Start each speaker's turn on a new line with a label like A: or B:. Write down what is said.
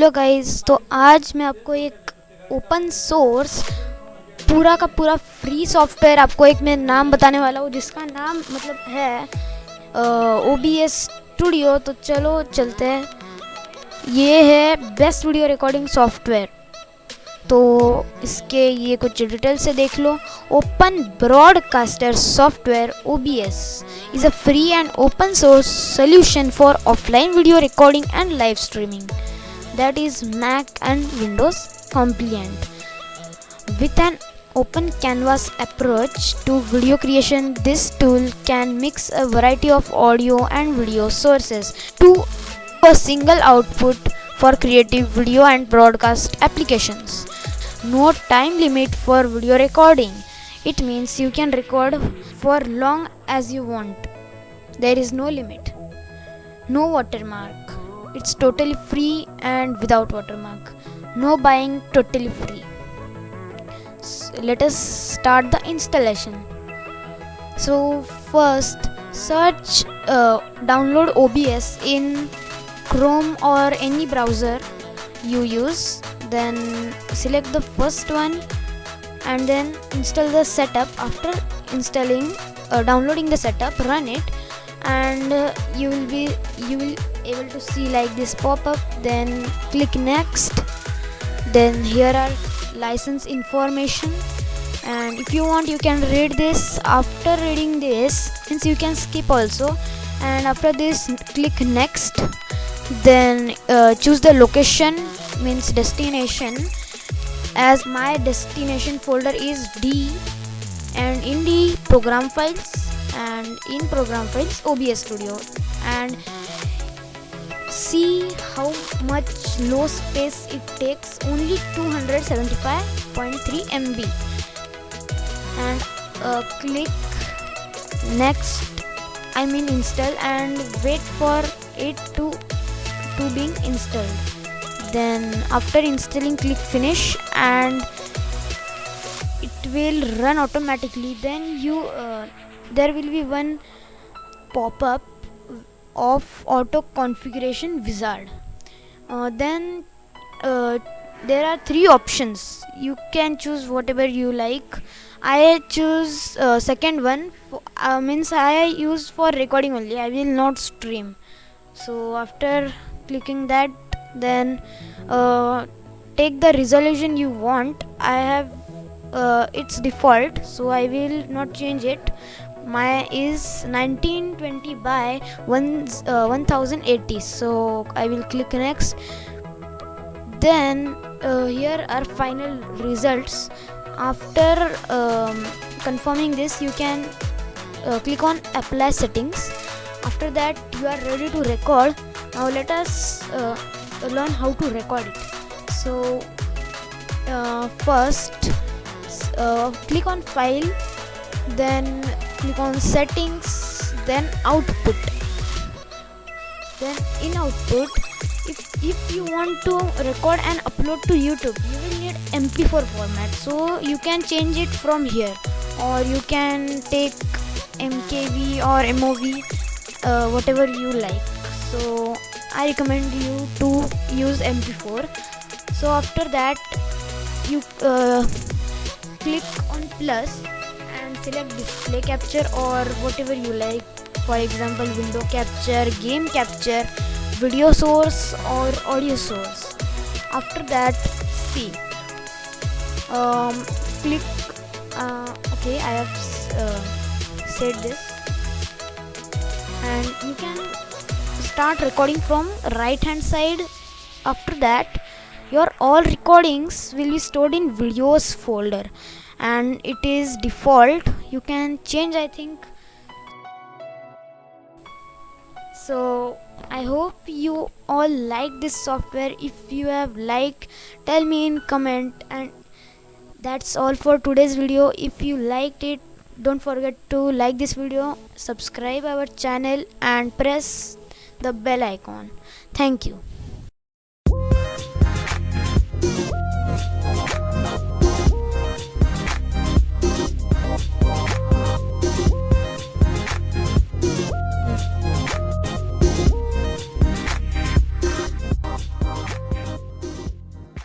A: Hello guys, तो आज मैं आपको एक ओपन सोर्स पूरा का पूरा फ्री सॉफ्टवेयर आपको एक मैं नाम बताने वाला हूँ, जिसका नाम मतलब है OBS स्टूडियो। तो चलो चलते हैं। ये है बेस्ट वीडियो रिकॉर्डिंग सॉफ्टवेयर। तो इसके ये कुछ डिटेल से देख लो। Open broadcaster software OBS is a free and open source solution for offline video recording and live streaming that is Mac and Windows compliant. With an open canvas approach to video creation, this tool can mix a variety of audio and video sources to a single output for creative video and broadcast applications. No time limit for video recording. It means you can record for long as you want. There is no limit. No watermark. It's totally free and without watermark. No buying, totally free. Let us start the installation. So first search download OBS in Chrome or any browser you use. Then select the first one and then install the setup. After installing downloading the setup, run it, and you will able to see like this pop up. Then click next. Then here are license information, and if you want you can read this. After reading this, since you can skip also, and after this click next. Then choose the location, means destination. As my destination folder is D, and in D program files, and in program files OBS studio, and see how much low space it takes, only 275.3 MB, and click next, install, and wait for it to being installed. Then after installing click finish, and it will run automatically. Then you there will be one pop-up of auto configuration wizard. Then there are three options. You can choose whatever you like. I choose second one, means I use for recording only, I will not stream. So after clicking that, then take the resolution you want. I have it's default, so I will not change it. My is 1920 by 1080, so I will click next. Then here are final results. After confirming this, you can click on apply settings. After that you are ready to record. Now let us learn how to record it. So first click on file, then click on settings, then output. Then in output, if you want to record and upload to YouTube, you will need MP4 format, so you can change it from here, or you can take MKV or MOV, whatever you like. So I recommend you to use MP4. So after that you click on plus and select display capture or whatever you like. For example, window capture, game capture, video source or audio source. After that see, click okay, I have said this, and you can start recording from right hand side. After that your all recordings will be stored in videos folder, and it is default. You can change, I think. So I hope you all like this software. If you have liked, tell me in comment. And that's all for today's video. If you liked it, don't forget to like this video, subscribe our channel, and press the bell icon. Thank you.